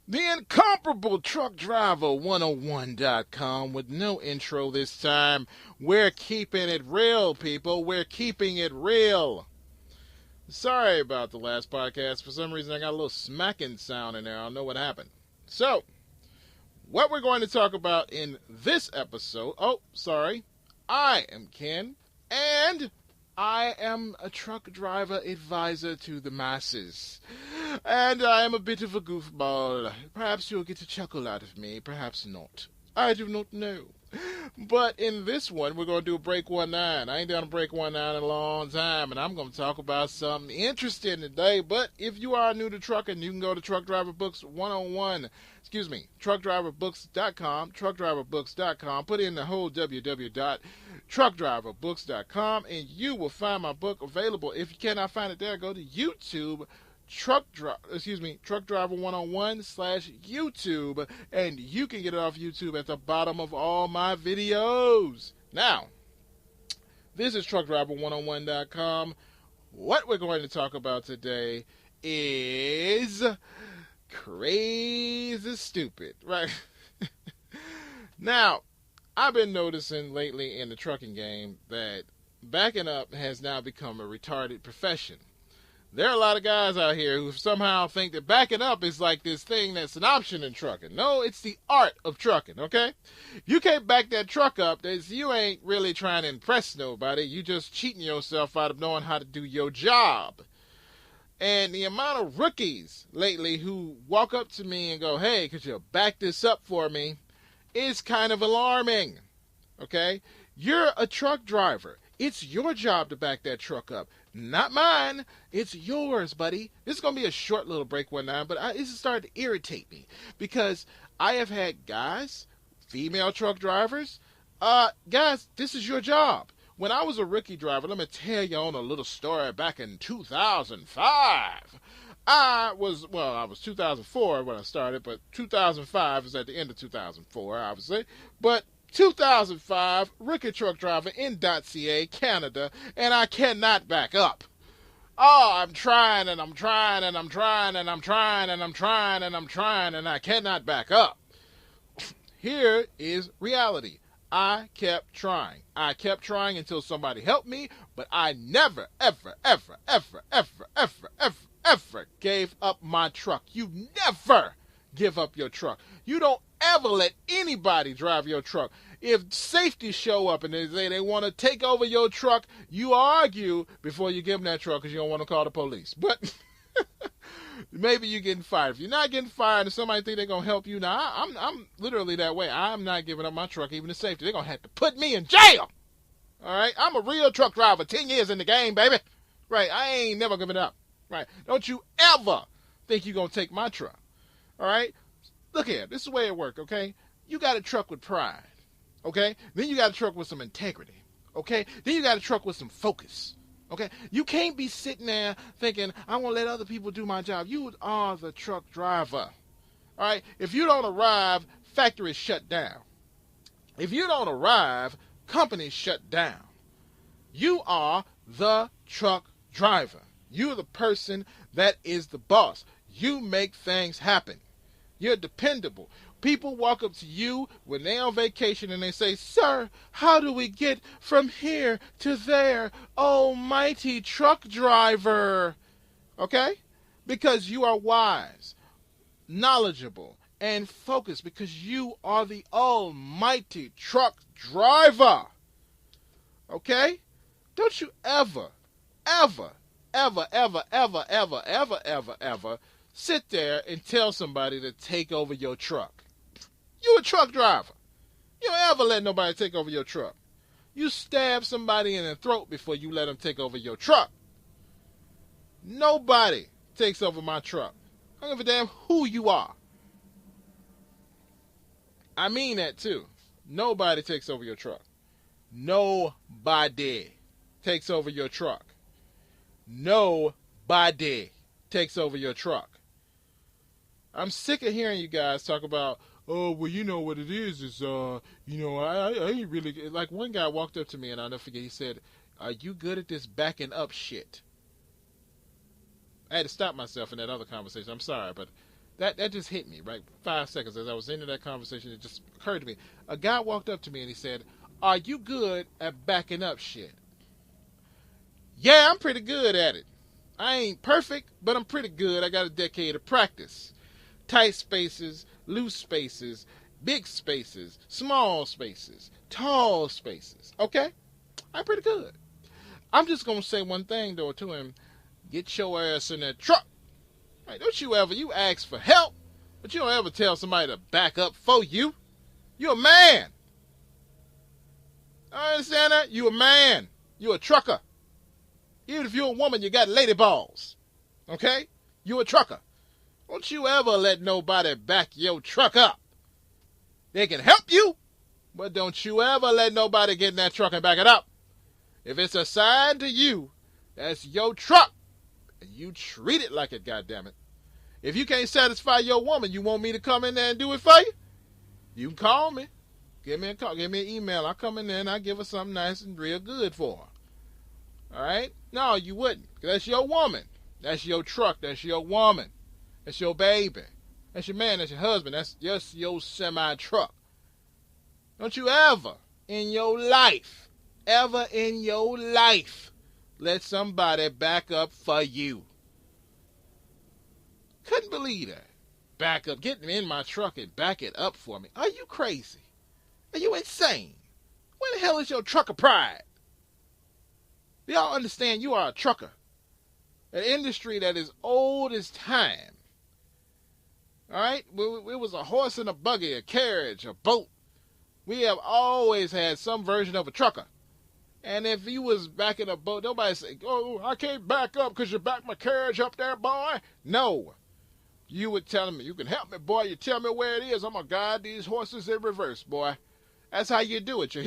The incomparable truckdriver101.com with no intro this time. We're keeping it real, people. We're keeping it real. Sorry about the last podcast. For some reason, I got a little smacking sound in there. I don't know what happened. So, what we're going to talk about in this episode... I am Ken, and I am a truck driver advisor to the masses. And I am a bit of a goofball. Perhaps you'll get a chuckle out of me, perhaps not. I do not know. But in this one, we're going to do a Break 19. I ain't done a Break 19 in a long time, and I'm going to talk about something interesting today. But if you are new to trucking, you can go to Truck Driver Books 101. truckdriverbooks.com, truckdriverbooks.com. Put in the whole www.truckdriverbooks.com, and you will find my book available. If you cannot find it there, go to YouTube. Truckdriver101/YouTube, and you can get it off YouTube at the bottom of all my videos. Now, this is truckdriver101.com. What we're going to talk about today is crazy stupid, right? Now, I've been noticing lately in the trucking game that backing up has now become a retarded profession. There are a lot of guys out here who somehow think that backing up is like this thing that's an option in trucking. No, it's the art of trucking, okay? If you can't back that truck up, you ain't really trying to impress nobody. You just cheating yourself out of knowing how to do your job. And the amount of rookies lately who walk up to me and go, hey, could you back this up for me, is kind of alarming, okay? You're a truck driver. It's your job to back that truck up. Not mine. It's yours, buddy. This is going to be a short little Break 19, but this is starting to irritate me because I have had guys, female truck drivers, guys, this is your job. When I was a rookie driver, let me tell you on a little story back in 2005. I was 2004 when I started, but 2005 is at the end of 2004, obviously. But 2005, rookie truck driver in .ca, Canada, and I cannot back up. Oh, I'm trying and I'm trying and I'm trying and I'm trying and I'm trying and I'm trying and I cannot back up. Here is reality. I kept trying. I kept trying until somebody helped me, but I never, ever, ever, ever, ever, ever, ever, ever gave up my truck. You never give up your truck. You don't ever let anybody drive your truck. If safety show up and they say they want to take over your truck, you argue before you give them that truck because you don't want to call the police. But maybe you're getting fired. If you're not getting fired and somebody think they're going to help you, now I'm literally that way. I'm not giving up my truck even to safety. They're going to have to put me in jail. All right? I'm a real truck driver. 10 years in the game, baby. Right? I ain't never giving up. Right? Don't you ever think you're going to take my truck. All right? Look here. This is the way it works, okay? You got a truck with pride. Okay? Then you got a truck with some integrity. Okay? Then you got a truck with some focus. Okay? You can't be sitting there thinking, I'm going to let other people do my job. You are the truck driver. All right? If you don't arrive, factories shut down. If you don't arrive, companies shut down. You are the truck driver. You're the person that is the boss. You make things happen. You're dependable. People walk up to you when they're on vacation and they say, sir, how do we get from here to there? Almighty truck driver. Okay? Because you are wise, knowledgeable, and focused because you are the almighty truck driver. Okay? Don't you ever, ever, ever, ever, ever, ever, ever, ever, ever sit there and tell somebody to take over your truck. You a truck driver. You don't ever let nobody take over your truck. You stab somebody in the throat before you let them take over your truck. Nobody takes over my truck. I don't give a damn who you are. I mean that too. Nobody takes over your truck. Nobody takes over your truck. Nobody takes over your truck. I'm sick of hearing you guys talk about, oh, well, you know what it is I ain't really, like one guy walked up to me and I'll never forget, he said, are you good at this backing up shit? I had to stop myself in that other conversation. I'm sorry, but That just hit me, right? 5 seconds as I was into that conversation, it just occurred to me. A guy walked up to me and he said, "Are you good at backing up shit?" Yeah, I'm pretty good at it. I ain't perfect, but I'm pretty good. I got a decade of practice. Tight spaces, loose spaces, big spaces, small spaces, tall spaces. Okay? I'm pretty good. I'm just going to say one thing, though, to him. Get your ass in that truck. Right, don't you ask for help, but you don't ever tell somebody to back up for you. You're a man. I understand that? You a man. You a trucker. Even if you're a woman, you got lady balls. Okay? You a trucker. Don't you ever let nobody back your truck up. They can help you, but don't you ever let nobody get in that truck and back it up. If it's assigned to you, that's your truck. And you treat it like it, goddammit. If you can't satisfy your woman, you want me to come in there and do it for you? You can call me. Give me a call. Give me an email. I'll come in there and I'll give her something nice and real good for her. All right? No, you wouldn't. That's your woman. That's your truck. That's your woman. That's your baby. That's your man. That's your husband. That's just your semi-truck. Don't you ever in your life, let somebody back up for you. Couldn't believe that. Back up. Get in my truck and back it up for me. Are you crazy? Are you insane? Where the hell is your trucker pride? Do y'all understand you are a trucker? An industry that is old as time. All right? It was a horse and a buggy, a carriage, a boat. We have always had some version of a trucker. And if you was backing a boat, nobody say, "Oh, I can't back up because you backed my carriage up there, boy." No. You would tell me, "You can help me, boy. You tell me where it is. I'm going to guide these horses in reverse, boy." That's how you do it. You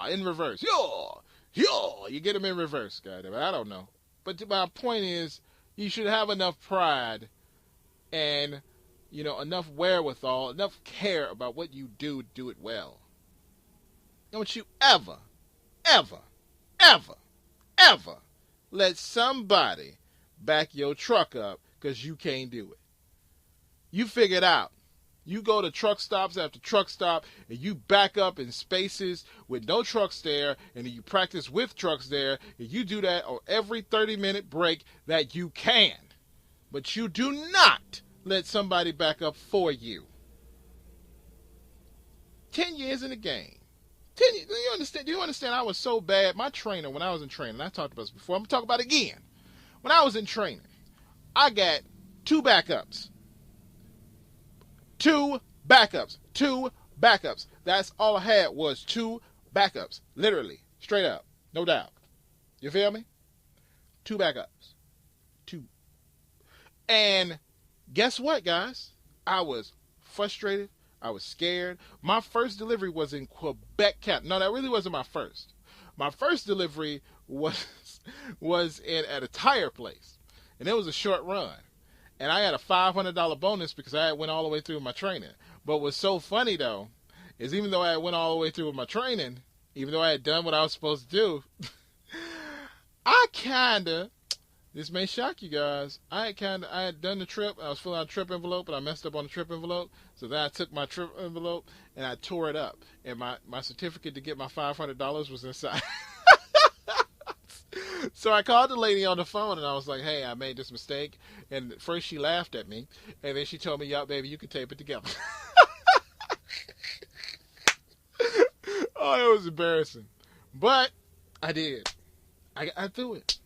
in reverse. You get them in reverse, goddamn. I don't know. But my point is, you should have enough pride and, enough wherewithal, enough care about what you do to do it well. Don't you ever let somebody back your truck up because you can't do it. You figure it out. You go to truck stops after truck stop and you back up in spaces with no trucks there, and then you practice with trucks there, and you do that on every 30-minute break that you can. But you do not let somebody back up for you. 10 years in the game. 10 years. Do you understand? I was so bad. My trainer, when I was in training, I talked about this before, I'm going to talk about it again. When I was in training, I got 2 backups. 2 backups. That's all I had was 2 backups. Literally. Straight up. No doubt. You feel me? 2 backups. 2. And guess what, guys? I was frustrated. I was scared. My first delivery was in Quebec, Canada. No, that really wasn't my first. My first delivery was at a tire place. And it was a short run. And I had a $500 bonus because I went all the way through my training. But what's so funny, though, is even though I went all the way through with my training, even though I had done what I was supposed to do, this may shock you guys, I had done the trip, I was filling out a trip envelope, and I messed up on the trip envelope, so then I took my trip envelope, and I tore it up, and my certificate to get my $500 was inside. So I called the lady on the phone, and I was like, "Hey, I made this mistake." And first she laughed at me, and then she told me, "Yeah, baby, you can tape it together." Oh, it was embarrassing. But I did. I threw it.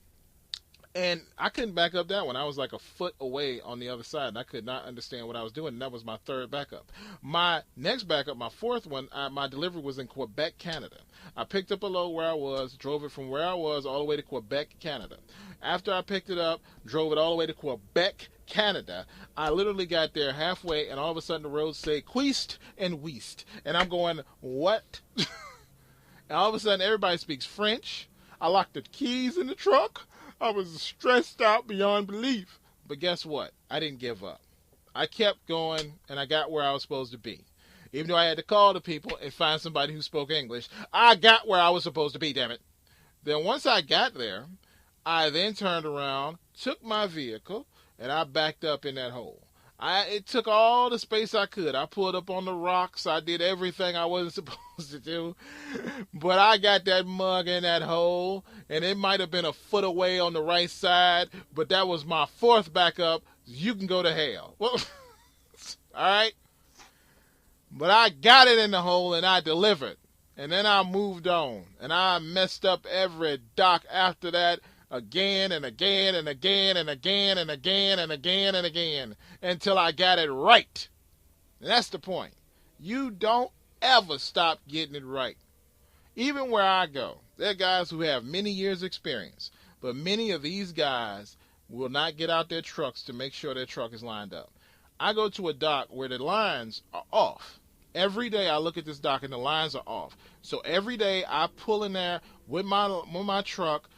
And I couldn't back up that one. I was like a foot away on the other side, and I could not understand what I was doing, and that was my 3rd backup. My next backup, my 4th one, my delivery was in Quebec, Canada. I picked up a load where I was, drove it from where I was all the way to Quebec, Canada. After I picked it up, drove it all the way to Quebec, Canada, I literally got there halfway, and all of a sudden the roads say Queest and Weast. And I'm going, what? And all of a sudden everybody speaks French. I locked the keys in the truck. I was stressed out beyond belief. But guess what? I didn't give up. I kept going, and I got where I was supposed to be. Even though I had to call the people and find somebody who spoke English, I got where I was supposed to be, damn it. Then once I got there, I then turned around, took my vehicle, and I backed up in that hole. It took all the space I could. I pulled up on the rocks. I did everything I wasn't supposed to do. But I got that mug in that hole, and it might have been a foot away on the right side, but that was my fourth backup. You can go to hell. Well, all right? But I got it in the hole, and I delivered. And then I moved on. And I messed up every dock after that again and again and again and again and again and again and again until I got it right. And that's the point. You don't ever stop getting it right. Even where I go, there are guys who have many years experience, but many of these guys will not get out their trucks to make sure their truck is lined up. I go to a dock where the lines are off. Every day I look at this dock and the lines are off. So every day I pull in there with my truck,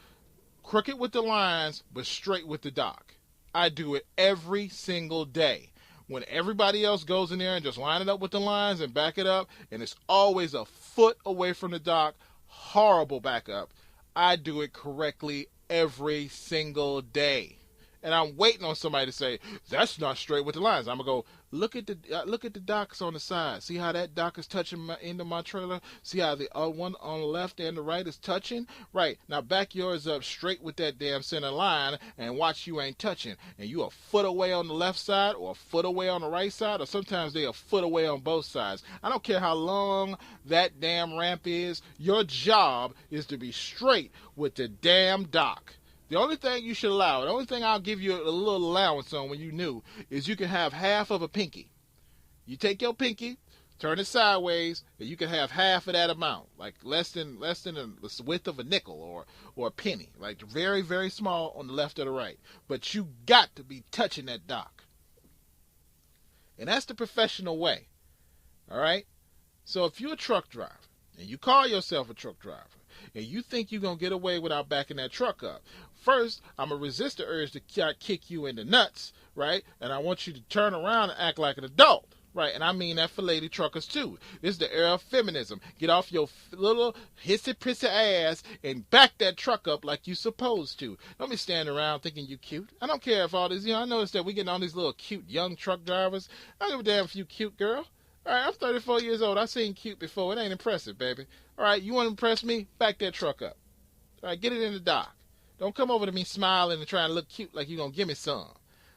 crooked with the lines, but straight with the dock. I do it every single day. When everybody else goes in there and just line it up with the lines and back it up, and it's always a foot away from the dock, horrible backup, I do it correctly every single day. And I'm waiting on somebody to say, that's not straight with the lines. I'm going to go, look at the docks on the side. See how that dock is touching into my trailer? See how the one on the left and the right is touching? Right. Now back yours up straight with that damn center line and watch you ain't touching. And you a foot away on the left side or a foot away on the right side, or sometimes they a foot away on both sides. I don't care how long that damn ramp is. Your job is to be straight with the damn dock. The only thing you should allow, the only thing I'll give you a little allowance on when you new, is you can have half of a pinky. You take your pinky, turn it sideways, and you can have half of that amount, like less than the width of a nickel or a penny, like very, very small on the left or the right. But you got to be touching that dock. And that's the professional way. All right? So if you're a truck driver, and you call yourself a truck driver, and you think you're going to get away without backing that truck up, first, I'm going to resist the urge to kick you in the nuts, right? And I want you to turn around and act like an adult, right? And I mean that for lady truckers, too. This is the era of feminism. Get off your little hissy-pissy ass and back that truck up like you supposed to. Don't be standing around thinking you cute. I don't care if all these, I noticed that we getting all these little cute young truck drivers. I don't give a damn if you cute, girl. All right, I'm 34 years old. I've seen cute before. It ain't impressive, baby. All right, you want to impress me? Back that truck up. All right, get it in the dock. Don't come over to me smiling and trying to look cute like you're going to give me some.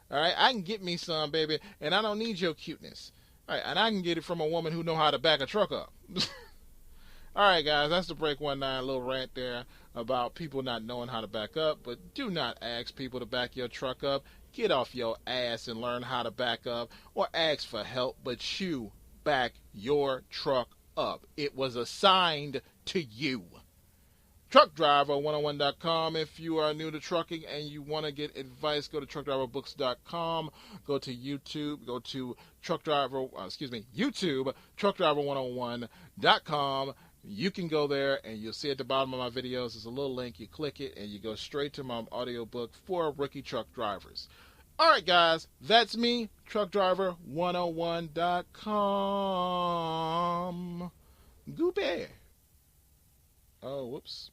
All right, I can get me some, baby, and I don't need your cuteness. All right, and I can get it from a woman who know how to back a truck up. All right, guys, that's the Break 19 little rant there about people not knowing how to back up. But do not ask people to back your truck up. Get off your ass and learn how to back up, or ask for help, but you back your truck up. It was assigned to you. TruckDriver101.com. If you are new to trucking and you want to get advice, go to TruckDriverBooks.com. Go to YouTube. Go to YouTube, TruckDriver101.com. You can go there and you'll see at the bottom of my videos, there's a little link. You click it and you go straight to my audiobook for rookie truck drivers. All right, guys, that's me, TruckDriver101.com. Goodbye. Oh, whoops.